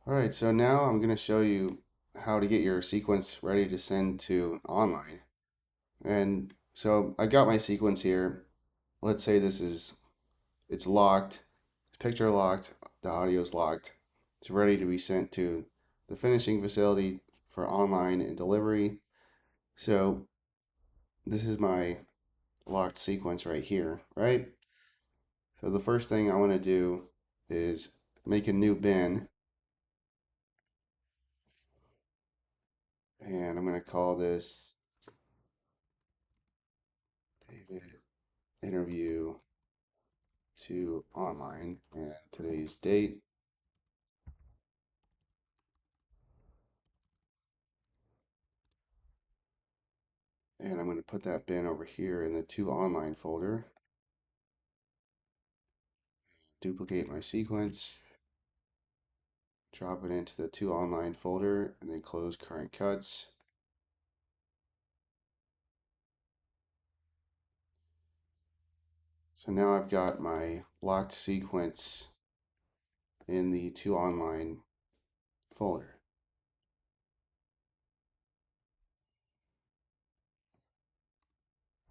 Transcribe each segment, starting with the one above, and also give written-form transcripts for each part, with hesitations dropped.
All right, so now I'm going to show you how to get your sequence ready to send to online. And so I got my sequence here. Let's say it's locked, it's picture locked, the audio's locked. It's ready to be sent to the finishing facility for online and delivery. So this is my locked sequence right here, right? So the first thing I want to do is make a new bin, and I'm going to call this Avid interview to online, and today's date, and I'm going to put that bin over here in the to online folder. Duplicate my sequence, drop it into the to online folder, and then close current cuts. So now I've got my locked sequence in the to online folder.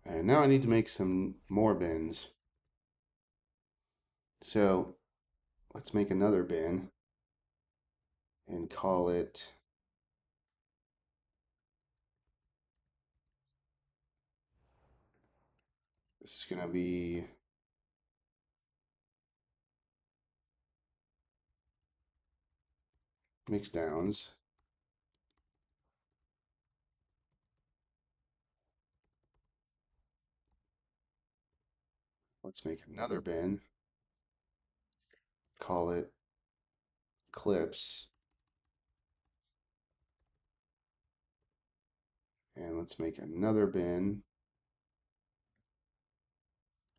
And now I need to make some more bins. So let's make another bin and call it, this is going to be mix downs. Let's make another bin, call it clips, and let's make another bin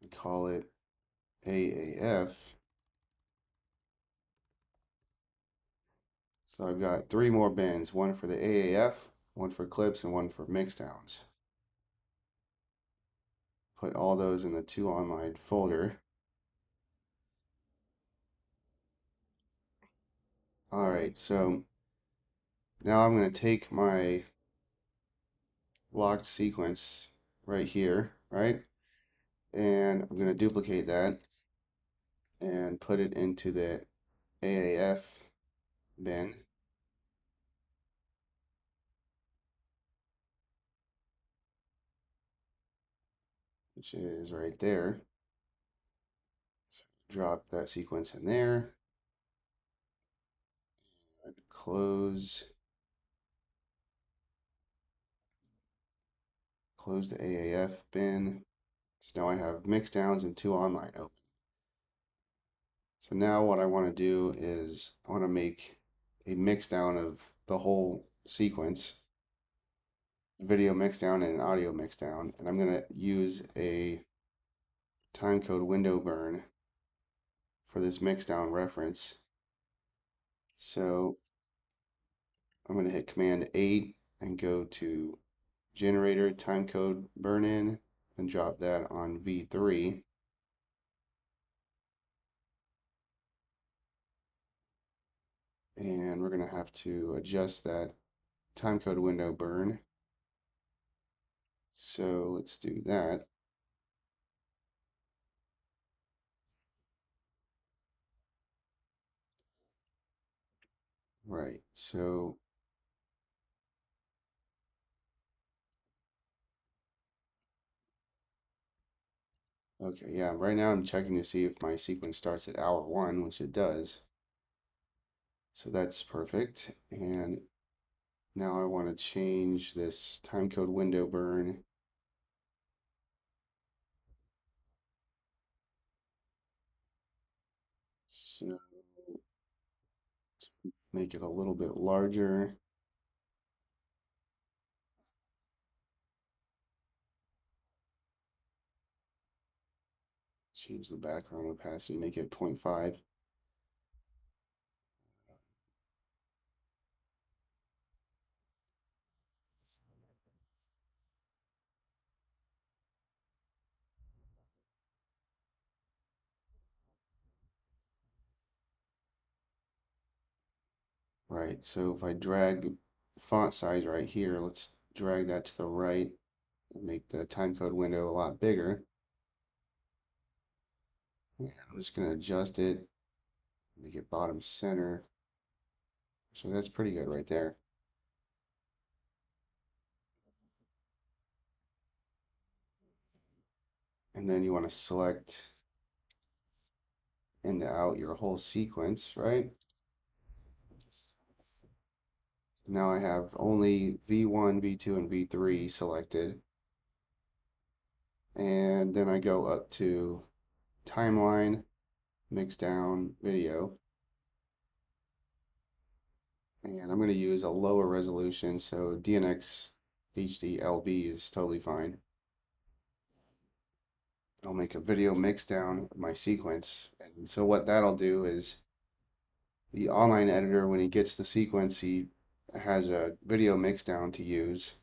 and call it AAF. So I've got three more bins, one for the AAF, one for clips, and one for mixdowns. Put all those in the to online folder. All right, so now I'm going to take my locked sequence right here, right? And I'm going to duplicate that and put it into the AAF bin, which is right there. So drop that sequence in there. Close the AAF bin. So now I have mixdowns and to online open. So now what I want to do is I want to make a mixdown of the whole sequence, a video mixdown and an audio mixdown, and I'm going to use a timecode window burn for this mixdown reference. So I'm going to hit Command 8 and go to generator timecode burn in and drop that on V3. And we're going to have to adjust that timecode window burn. So let's do that. Right, so okay, yeah, right now I'm checking to see if my sequence starts at hour 1, which it does. So that's perfect. And now I want to change this timecode window burn. So let's make it a little bit larger. Change the background opacity, make it 0.5. Right, so if I drag font size right here, let's drag that to the right and make the timecode window a lot bigger. And I'm just going to adjust it, make it bottom center. So that's pretty good right there. And then you want to select in to out your whole sequence, right? Now I have only V1, V2, and V3 selected. And then I go up to timeline, mix down video. And I'm going to use a lower resolution, so DNX HD LB is totally fine. I'll make a video mix down of my sequence. And so what that'll do is the online editor, when he gets the sequence, he has a video mix down to use.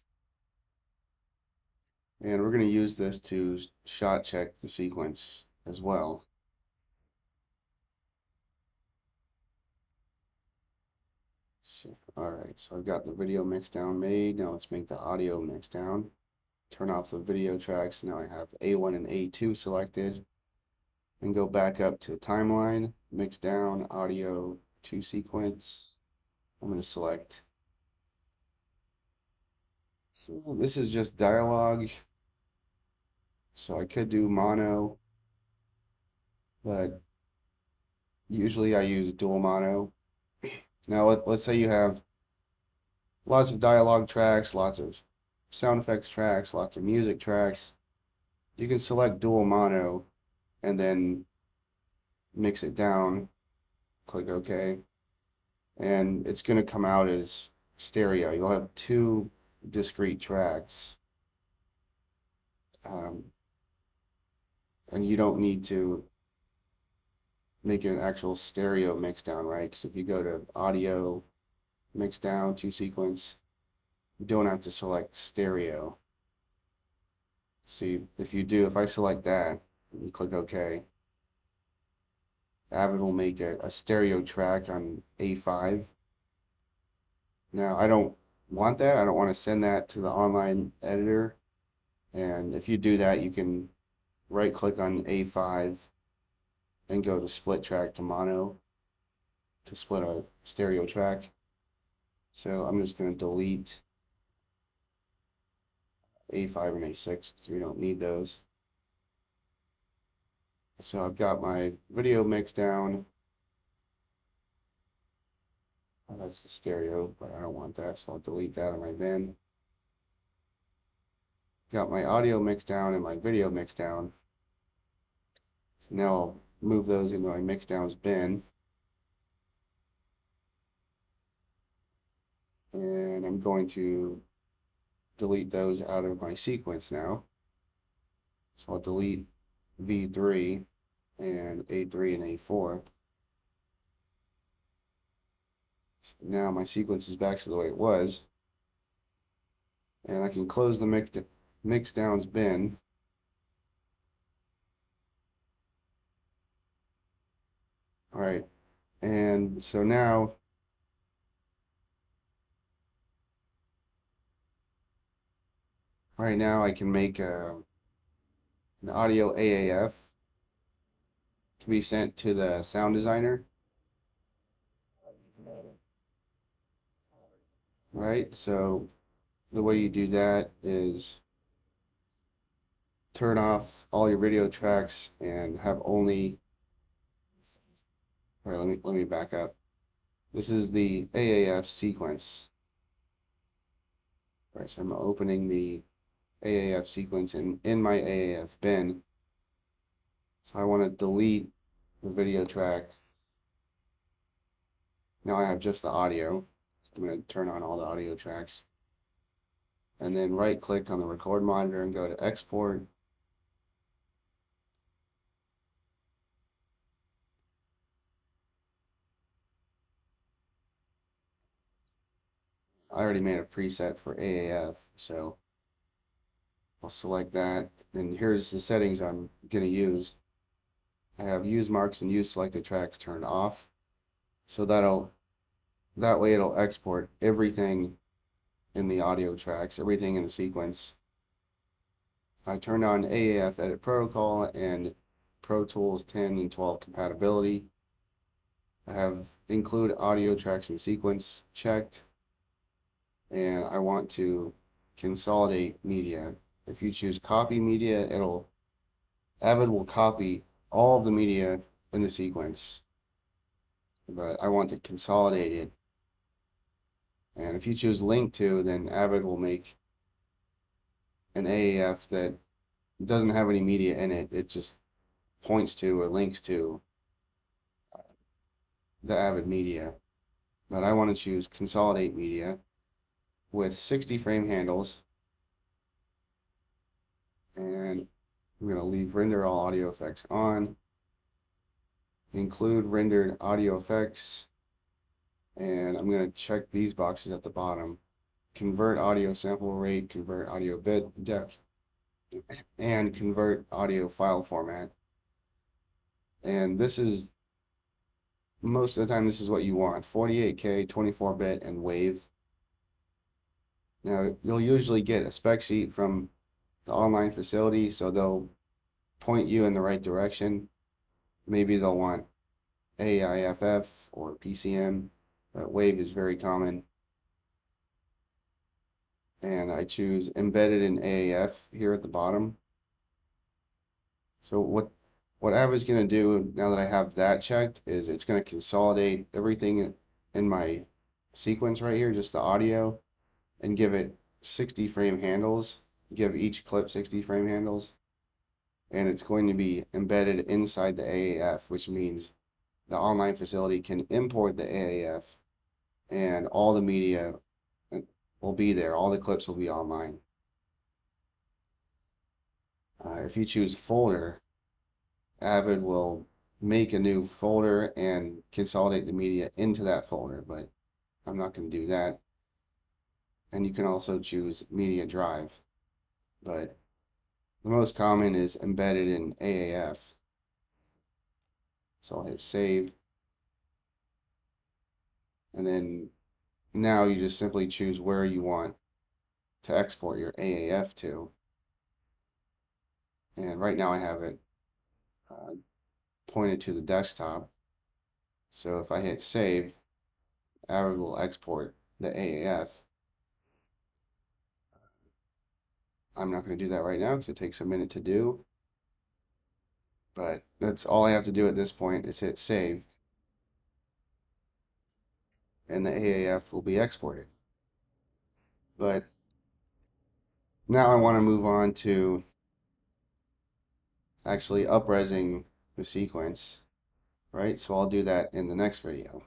And we're going to use this to shot check the sequence as well. So, all right, so I've got the video mix down made. Now let's make the audio mix down. Turn off the video tracks. Now I have A1 and A2 selected. Then go back up to timeline, mix down, audio to sequence. I'm going to select. This is just dialogue. So I could do mono, but usually I use dual mono. Now let's say you have lots of dialogue tracks, lots of sound effects tracks, lots of music tracks. You can select dual mono and then mix it down, click OK, and it's going to come out as stereo. You'll have two discrete tracks. And you don't need to make an actual stereo mix down, right? Because if you go to audio mix down to sequence, you don't have to select stereo. See, if you do, if I select that and click OK, Avid will make a stereo track on A5. Now, I don't want that. I don't want to send that to the online editor. And if you do that, you can right click on A5 and go to split track to mono to split a stereo track. So I'm just going to delete A5 and A6 because we don't need those. So I've got my video mix down. Oh, that's the stereo, but I don't want that, so I'll delete that on my bin. Got my audio mix down and my video mix down. So now I'll move those into my mix downs bin. And I'm going to delete those out of my sequence now. So I'll delete V3 and A3 and A4. So now my sequence is back to the way it was. And I can close the mix downs bin. All right, and so now right now I can make an audio AAF to be sent to the sound designer. Right, so the way you do that is turn off all your video tracks and have only. All right, let me back up. This is the AAF sequence. All right, so I'm opening the AAF sequence in my AAF bin. So I want to delete the video tracks. Now I have just the audio. So I'm going to turn on all the audio tracks. And then right click on the record monitor and go to export. I already made a preset for AAF, so I'll select that. And here's the settings I'm going to use. I have use marks and use selected tracks turned off. So that'll that way it'll export everything in the audio tracks, everything in the sequence. I turned on AAF Edit Protocol and Pro Tools 10 and 12 compatibility. I have include audio tracks and sequence checked, and I want to consolidate media. If you choose copy media, Avid will copy all of the media in the sequence, but I want to consolidate it. And if you choose link to, then Avid will make an AAF that doesn't have any media in it. It just points to or links to the Avid media. But I want to choose consolidate media with 60 frame handles, and I'm going to leave render all audio effects on, include rendered audio effects, and I'm going to check these boxes at the bottom. Convert audio sample rate, convert audio bit depth, and convert audio file format. And this is, most of the time, this is what you want: 48K, 24-bit, and WAV. Now, you'll usually get a spec sheet from the online facility, so they'll point you in the right direction. Maybe they'll want AIFF or PCM, but WAV is very common. And I choose embedded in AAF here at the bottom. So what I was going to do now that I have that checked is it's going to consolidate everything in my sequence right here, just the audio, and give it 60 frame handles, give each clip 60 frame handles, and it's going to be embedded inside the AAF, which means the online facility can import the AAF and all the media will be there. All the clips will be online. If you choose folder, Avid will make a new folder and consolidate the media into that folder, but I'm not going to do that. And you can also choose media drive, but the most common is embedded in AAF. So I'll hit save, and then now you just simply choose where you want to export your AAF to. And right now I have it pointed to the desktop. So if I hit save, Avid will export the AAF. I'm not going to do that right now because it takes a minute to do. But that's all I have to do at this point is hit save, and the AAF will be exported. But now I want to move on to actually upresing the sequence, right? So I'll do that in the next video.